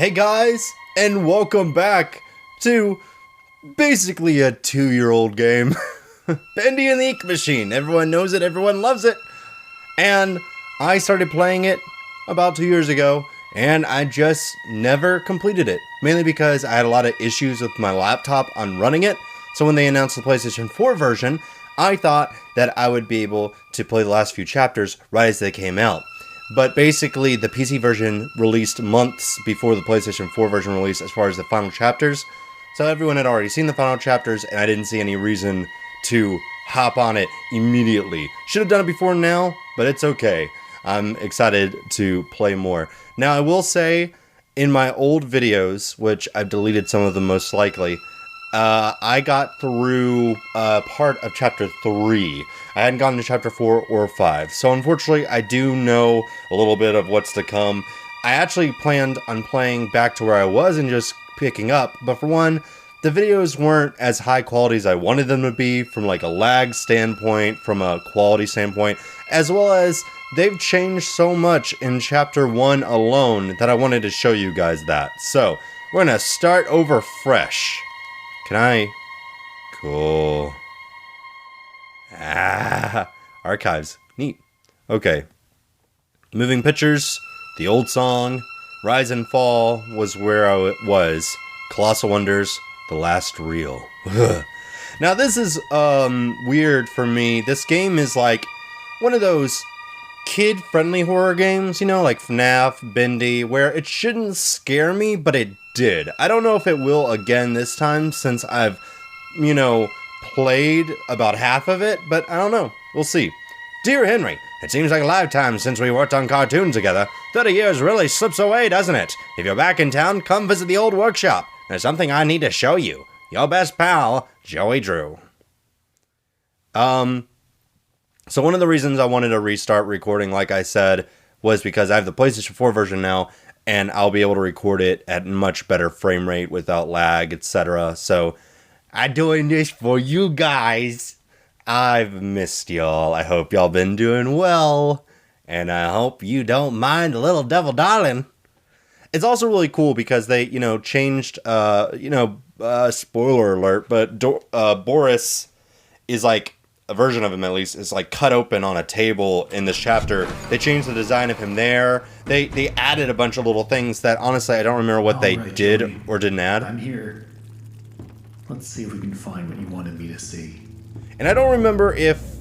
Hey guys, and welcome back to basically a 2-year-old game. Bendy and the Ink Machine. Everyone knows it, everyone loves it. And I started playing it about 2 years ago, and I just never completed it. Mainly because I had a lot of issues with my laptop on running it. So when they announced the PlayStation 4 version, I thought that I would be able to play the last few chapters right as they came out. But basically, the PC version released months before the PlayStation 4 version released as far as the final chapters. So everyone had already seen the final chapters, and I didn't see any reason to hop on it immediately. Should have done it before now, but it's okay. I'm excited to play more. Now, I will say, in my old videos, which I've deleted some of them most likely, I got through part of Chapter 3. I hadn't gotten to Chapter 4 or 5. So unfortunately, I do know a little bit of what's to come. I actually planned on playing back to where I was and just picking up. But for one, the videos weren't as high quality as I wanted them to be from like a lag standpoint, from a quality standpoint, as well as they've changed so much in Chapter 1 alone that I wanted to show you guys that. So we're going to start over fresh. Can I? Cool. Archives. Neat. Okay. Moving pictures. The old song. Rise and Fall was where I was. Colossal Wonders. The last reel. Now this is weird for me. This game is like one of those kid-friendly horror games, you know, like FNAF, Bendy, where it shouldn't scare me, but it did. I don't know if it will again this time since I've, you know, played about half of it, but I don't know. We'll see. Dear Henry, it seems like a lifetime since we worked on cartoons together. 30 years really slips away, doesn't it? If you're back in town, come visit the old workshop. There's something I need to show you. Your best pal, Joey Drew. So one of the reasons I wanted to restart recording, like I said, was because I have the PlayStation 4 version now, and I'll be able to record it at much better frame rate without lag, etc. So I'm doing this for you guys. I've missed y'all. I hope y'all been doing well, and I hope you don't mind a little devil darling. It's also really cool because they, you know, changed, spoiler alert, but Boris is like, a version of him at least, is like cut open on a table in this chapter. They changed the design of him there. They added a bunch of little things that honestly I don't remember what they did Joey, or didn't add. I'm here. Let's see if we can find what you wanted me to see. And I don't remember if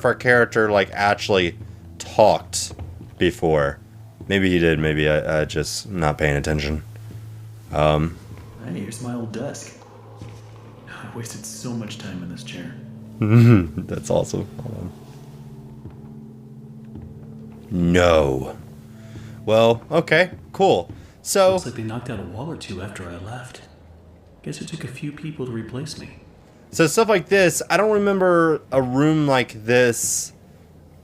our character like actually talked before. Maybe he did, maybe I just not paying attention. Hey, here's my old desk. I wasted so much time in this chair. That's awesome. Hold on. No. Well, okay, cool. So looks like they knocked out a wall or two after I left. Guess it took a few people to replace me. So stuff like this, I don't remember a room like this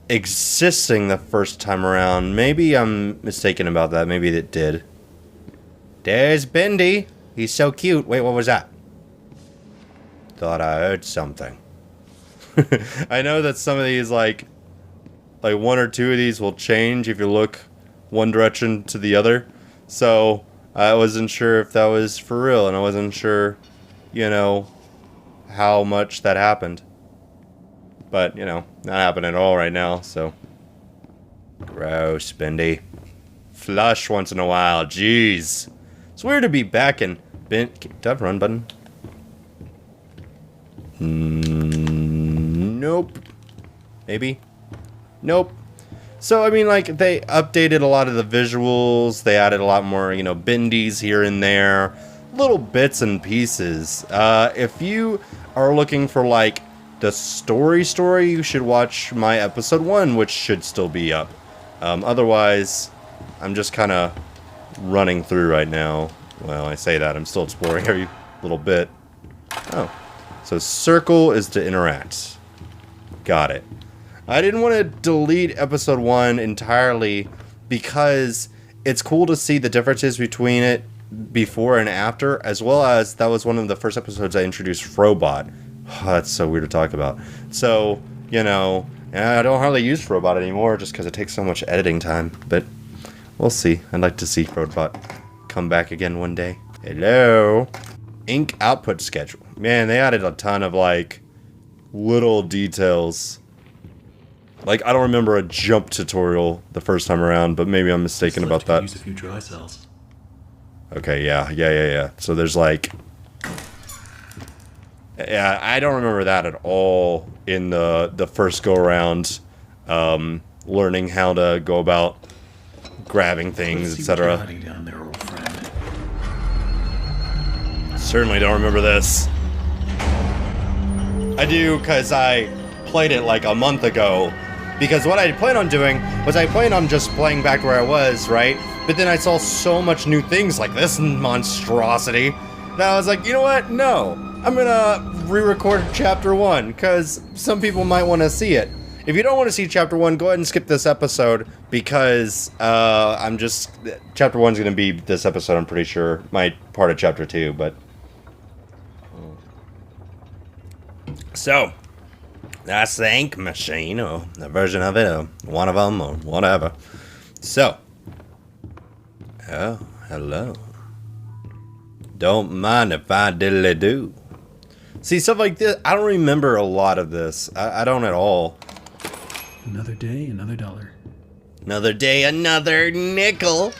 existing the first time around. Maybe I'm mistaken about that. Maybe it did. There's Bendy. He's so cute. Wait, what was that? Thought I heard something. I know that some of these, like one or two of these will change if you look one direction to the other. So I wasn't sure if that was for real, and I wasn't sure, you know, how much that happened. But, you know, not happening at all right now, so. Gross, Bendy. Flush once in a while, jeez. It's weird to be back in... Do I have a run button? Nope. Maybe? Nope. So, I mean, like, they updated a lot of the visuals. They added a lot more, you know, bendies here and there. Little bits and pieces. If you are looking for, like, the story, you should watch my episode 1, which should still be up. Otherwise, I'm just kind of running through right now. Well, I say that. I'm still exploring every little bit. Oh. So circle is to interact. Got it. I didn't want to delete episode 1 entirely because it's cool to see the differences between it before and after, as well as that was one of the first episodes I introduced Robot. Oh, that's so weird to talk about. So, you know, I don't hardly use Robot anymore just because it takes so much editing time. But we'll see. I'd like to see Robot come back again one day. Hello. Ink output schedule. Man, they added a ton of, like, little details. Like, I don't remember a jump tutorial the first time around, but maybe I'm mistaken about that. Use a few dry cells. Okay, yeah. So there's, like... Yeah, I don't remember that at all in the first go-around. Learning how to go about grabbing things, etc. Down there, old friend. Certainly don't remember this. I do, because I played it like a month ago. Because what I planned on doing was I planned on just playing back where I was, right? But then I saw so much new things like this monstrosity that I was like, you know what? No. I'm gonna re-record Chapter 1, because some people might want to see it. If you don't want to see Chapter 1, go ahead and skip this episode, because Chapter 1's gonna be this episode, I'm pretty sure. My part of Chapter 2, but... So, that's the ink machine, or a version of it, or one of them, or whatever. So, oh, hello. Don't mind if I diddly do. See, stuff like this, I don't remember a lot of this. I don't at all. Another day, another dollar. Another day, another nickel.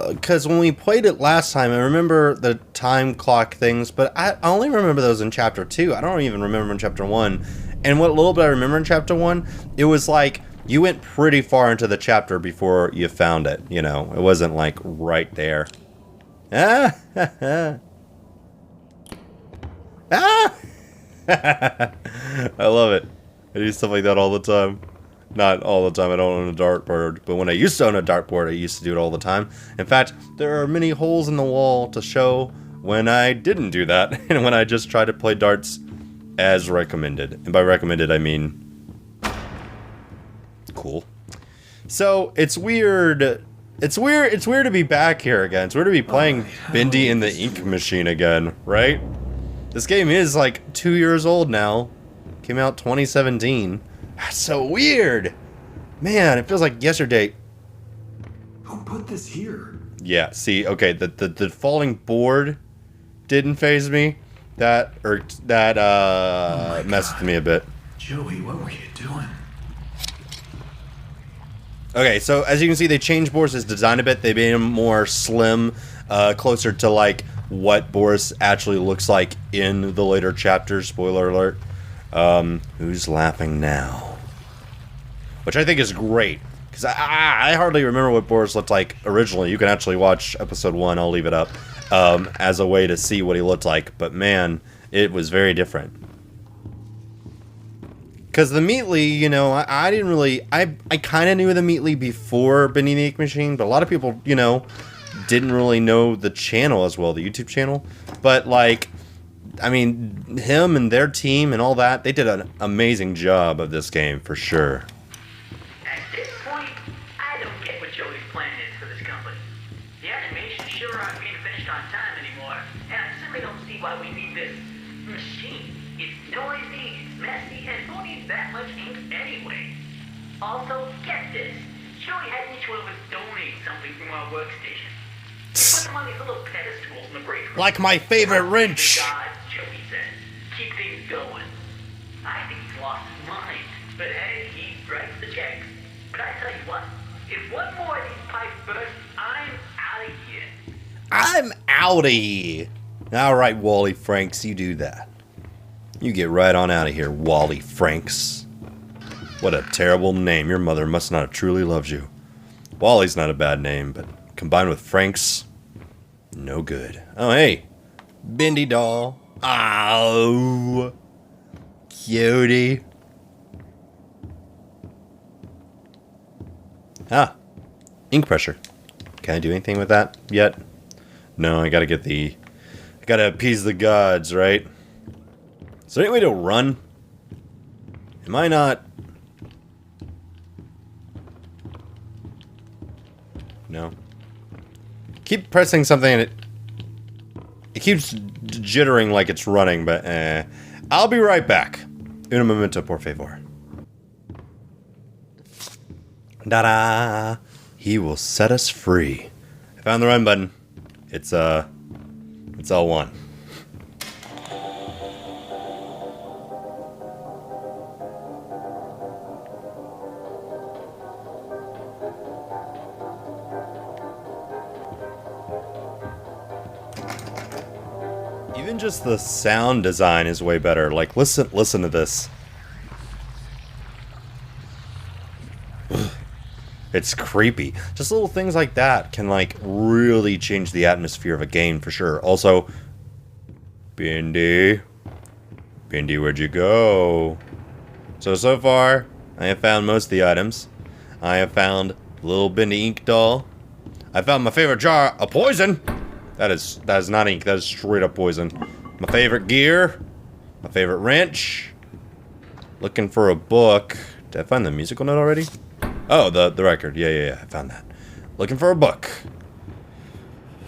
Because when we played it last time, I remember the time clock things, but I only remember those in Chapter 2. I don't even remember in Chapter 1. And what little bit I remember in Chapter 1, it was like, you went pretty far into the chapter before you found it, you know? It wasn't, like, right there. Ah! Ah! I love it. I do stuff like that all the time. Not all the time, I don't own a dartboard, but when I used to own a dartboard, I used to do it all the time. In fact, there are many holes in the wall to show when I didn't do that, and when I just tried to play darts as recommended. And by recommended, I mean... cool. So, it's weird. It's weird to be back here again. It's weird to be playing Bendy in the ink machine again, right? This game is like 2 years old now. Came out 2017. That's so weird. Man, it feels like yesterday. Who put this here? Yeah, see, okay, the falling board didn't faze me. That messed with me a bit. Joey, what were you doing? Okay, so as you can see, they changed Boris's design a bit. They made him more slim, closer to like what Boris actually looks like in the later chapters. Spoiler alert. Who's laughing now? Which I think is great, because I hardly remember what Boris looked like originally. You can actually watch episode 1, I'll leave it up, as a way to see what he looked like. But man, it was very different. Because the Meatly, you know, I didn't really... I kind of knew the Meatly before Bendy the Ink Machine, but a lot of people, you know, didn't really know the channel as well, the YouTube channel. But, like, I mean, him and their team and all that, they did an amazing job of this game, for sure. At this point, I don't get what Joey's plan is for this company. The animations sure aren't being finished on time anymore, and I simply don't see why we need this machine. It's noisy, it's messy, and who needs that much ink anyway? Also, get this. Joey had each one of us donate something from our workstation. Put them on these little pedestals in the break room. Like my favorite wrench. God, Joey says. Keep things going. I think he's lost his mind. But hey, he writes the checks. But I tell you what, if one more of these pipes burst, I'm out of here. I'm outie. Alright, Wally Franks, you do that. You get right on out of here, Wally Franks. What a terrible name. Your mother must not have truly loved you. Wally's not a bad name, but combined with Franks, no good. Oh, hey. Bendy doll. Oh. Cutie. Ah. Ink pressure. Can I do anything with that yet? No, I gotta get the... I gotta appease the gods, right? Is there any way to run? Am I not... No. Keep pressing something and it keeps jittering like it's running, but I'll be right back. Un momento, por favor. Da-da! He will set us free. I found the run button. It's L1. Even just the sound design is way better. Like, listen to this. It's creepy. Just little things like that can, like, really change the atmosphere of a game for sure. Also, Bendy, where'd you go? So far, I have found most of the items. I have found the little Bendy ink doll. I found my favorite jar of poison. That is not ink. That is straight up poison. My favorite gear. My favorite wrench. Looking for a book. Did I find the musical note already? Oh, the record. Yeah. I found that. Looking for a book.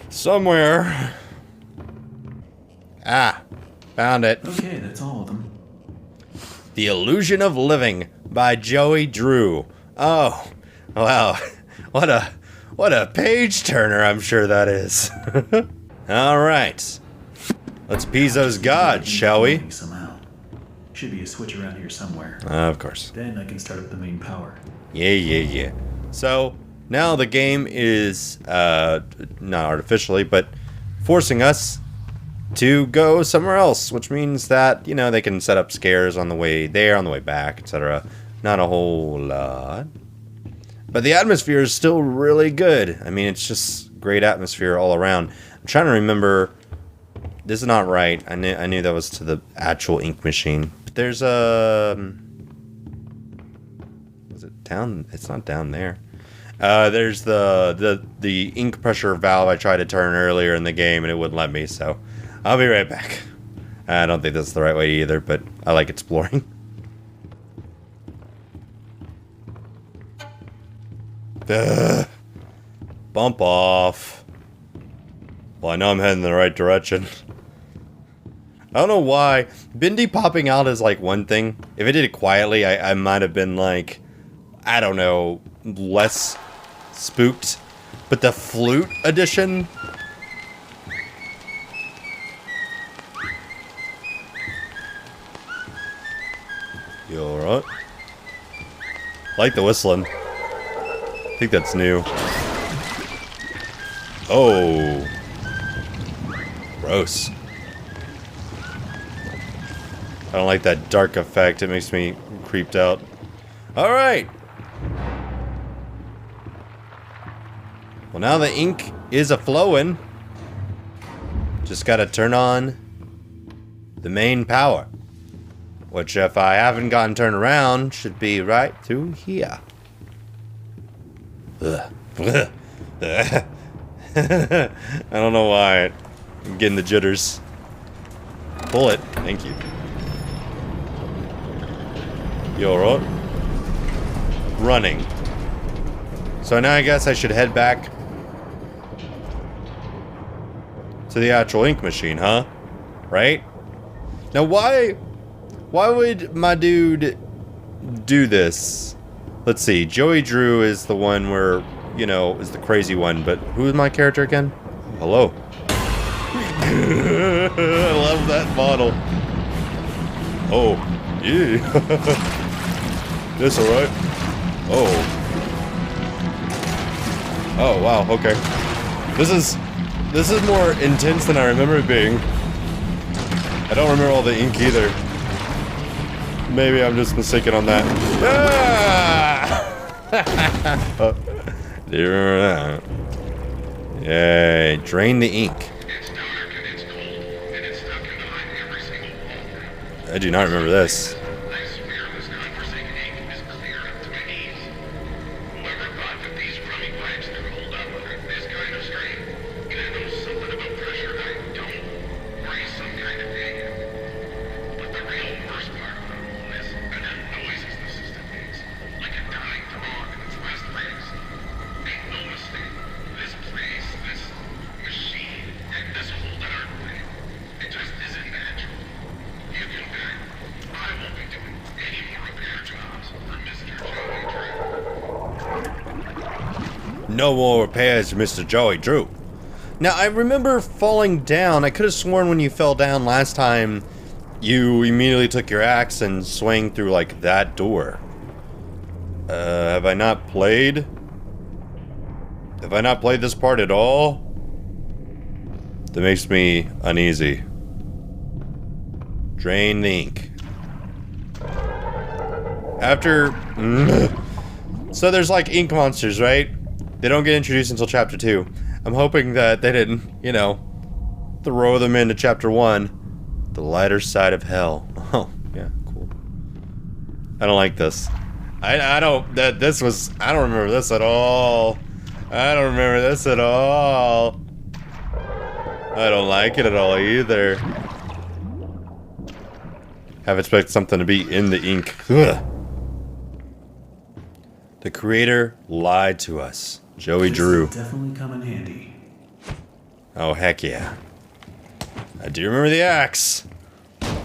Somewhere. Ah. Found it. Okay, that's all of them. The Illusion of Living by Joey Drew. Oh. Wow. What a page turner I'm sure that is. Alright. Let's appease those gods, shall we? Somehow. Should be a switch around here somewhere. Of course. Then I can start up the main power. Yeah. So, now the game is, not artificially, but forcing us to go somewhere else, which means that, you know, they can set up scares on the way there, on the way back, etc. Not a whole lot. But the atmosphere is still really good. I mean, it's just great atmosphere all around. I'm trying to remember. This is not right. I knew that was to the actual ink machine. But there's a... was it down? It's not down there. There's the ink pressure valve I tried to turn earlier in the game and it wouldn't let me, so I'll be right back. I don't think that's the right way either, but I like exploring. Bump off. Well, I know I'm heading in the right direction. I don't know why. Bendy popping out is like one thing. If I did it quietly, I might have been like, I don't know, less spooked. But the flute edition... You alright? Like the whistling. I think that's new. Oh. Gross. I don't like that dark effect. It makes me creeped out. Alright. Well, now the ink is a-flowing. Just gotta turn on the main power. Which, if I haven't gotten turned around, should be right through here. Ugh. I don't know why. I'm getting the jitters. Pull it. Thank you. You alright? Running. So now I guess I should head back to the actual ink machine, huh? Right? Now why would my dude do this? Let's see. Joey Drew is the one where, you know, is the crazy one, but who is my character again? Hello. I love that bottle. Oh, yeah. This alright? Oh. Oh, wow, okay. This is more intense than I remember it being. I don't remember all the ink either. Maybe I'm just mistaken on that. Ah! Do you remember that? Yay, drain the ink. It's dark and it's cold, and it's stuck in behind every single wall. I do not remember this. I swear this conversating ink is clear up to my knees. Whoever thought that these crummy pipes could hold up under this kind of strain? It knows something about pressure I don't, or he's some kind of idiot. But the real worst part of it all is the noises the system makes, like a dying dog in its last legs. Make no mistake, this place, this machine, and this whole darn thing, it just isn't natural. You can bet I won't No more repairs, Mr. Joey Drew. Now, I remember falling down. I could have sworn when you fell down last time, you immediately took your axe and swung through, like, that door. Have I not played? Have I not played this part at all? That makes me uneasy. Drain the ink. After... So there's, like, ink monsters, right? They don't get introduced until Chapter 2. I'm hoping that they didn't, you know, throw them into Chapter 1. The lighter side of hell. Oh, yeah, cool. I don't like this. I don't remember this at all. I don't remember this at all. I don't like it at all either. Have expected something to be in the ink. Ugh. The creator lied to us. Joey Drew. Definitely come in handy. Oh, heck yeah. I do remember the axe.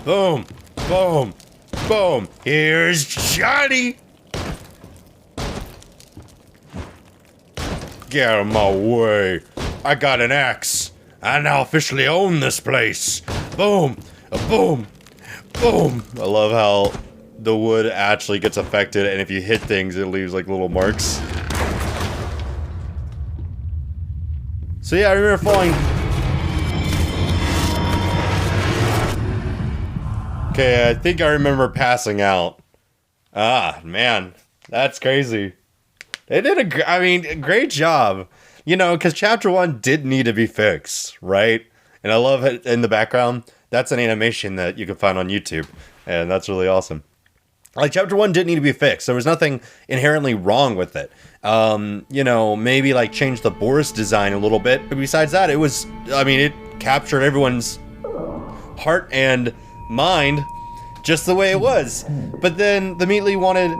Boom, boom, boom. Here's Johnny. Get out of my way. I got an axe. I now officially own this place. Boom, boom, boom. I love how the wood actually gets affected, and if you hit things, it leaves like little marks. So yeah, I remember falling. Okay, I think I remember passing out. Ah, man, that's crazy. They did a great job. You know, because Chapter 1 did need to be fixed, right? And I love it in the background. That's an animation that you can find on YouTube, and that's really awesome. Like, Chapter 1 didn't need to be fixed. There was nothing inherently wrong with it. You know, maybe, like, change the Boris design a little bit. But besides that, it was, I mean, it captured everyone's heart and mind just the way it was. But then the Meatly wanted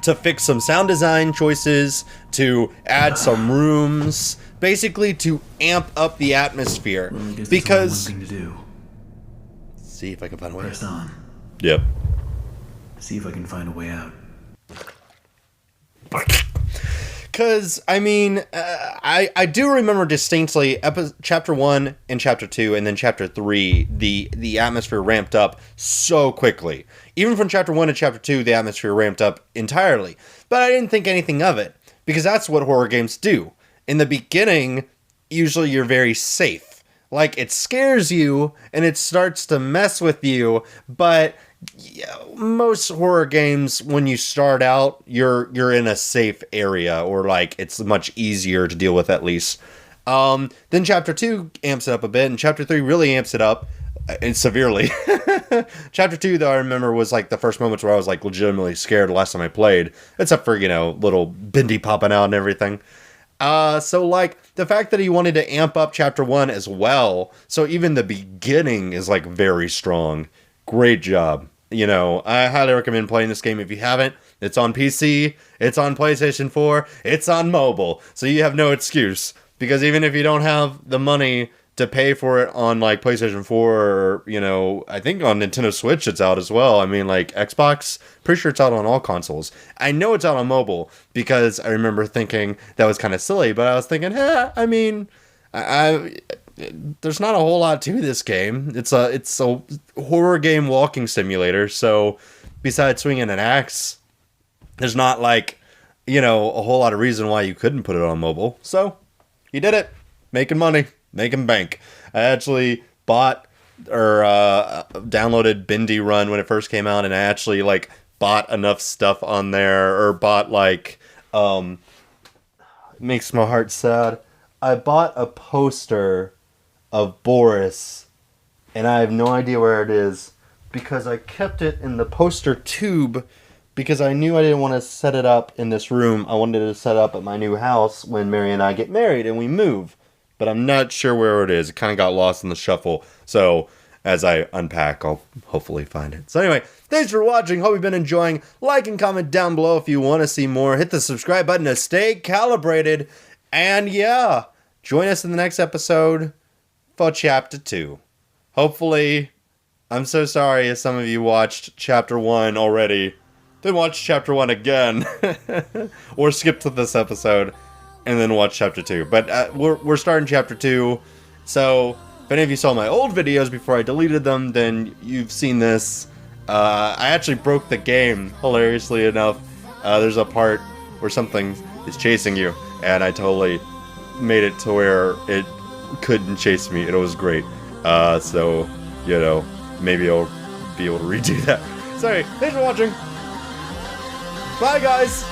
to fix some sound design choices, to add some rooms, basically to amp up the atmosphere. Well, I guess because... that's only one thing to do. See if I can find a way. Press on. Yep. See if I can find a way out. Because, I mean, I do remember distinctly Chapter 1 and Chapter 2 and then Chapter 3, the atmosphere ramped up so quickly. Even from Chapter 1 to Chapter 2, the atmosphere ramped up entirely. But I didn't think anything of it, because that's what horror games do. In the beginning, usually you're very safe. Like, it scares you, and it starts to mess with you, but... Yeah, most horror games, when you start out, you're in a safe area, or like it's much easier to deal with at least. Then Chapter 2 amps it up a bit, and Chapter 3 really amps it up, and severely. Chapter 2, though, I remember was like the first moments where I was like legitimately scared the last time I played, except for, you know, little Bendy popping out and everything. So like the fact that he wanted to amp up Chapter 1 as well, so even the beginning is like very strong. Great job. You know, I highly recommend playing this game if you haven't. It's on PC, it's on PlayStation 4, it's on mobile, so you have no excuse. Because even if you don't have the money to pay for it on, like, PlayStation 4 or, you know, I think on Nintendo Switch it's out as well. I mean, like, Xbox, pretty sure it's out on all consoles. I know it's out on mobile because I remember thinking that was kind of silly, but I was thinking, I mean, there's not a whole lot to this game. It's a horror game walking simulator, so besides swinging an axe, there's not like, you know, a whole lot of reason why you couldn't put it on mobile. So, you did it. Making money. Making bank. I actually bought or downloaded Bendy Run when it first came out, and I actually, like, bought enough stuff on there, or bought, like, it makes my heart sad. I bought a poster of Boris, and I have no idea where it is, because I kept it in the poster tube, because I knew I didn't want to set it up in this room. I wanted to set it up at my new house when Mary and I get married and we move, but I'm not sure where it is. It kind of got lost in the shuffle, so as I unpack, I'll hopefully find it. So anyway, thanks for watching. Hope you've been enjoying. Like and comment down below if you want to see more. Hit the subscribe button to stay calibrated, and yeah, join us in the next episode for Chapter 2. Hopefully, I'm so sorry if some of you watched Chapter 1 already, then watch Chapter 1 again, or skip to this episode. and then watch chapter 2. But we're starting chapter 2, so if any of you saw my old videos before I deleted them, then you've seen this. I actually broke the game, hilariously enough. There's a part where something is chasing you, and I totally made it to where it couldn't chase me. It was great. So, you know, maybe I'll be able to redo that. Sorry, thanks for watching. Bye, guys.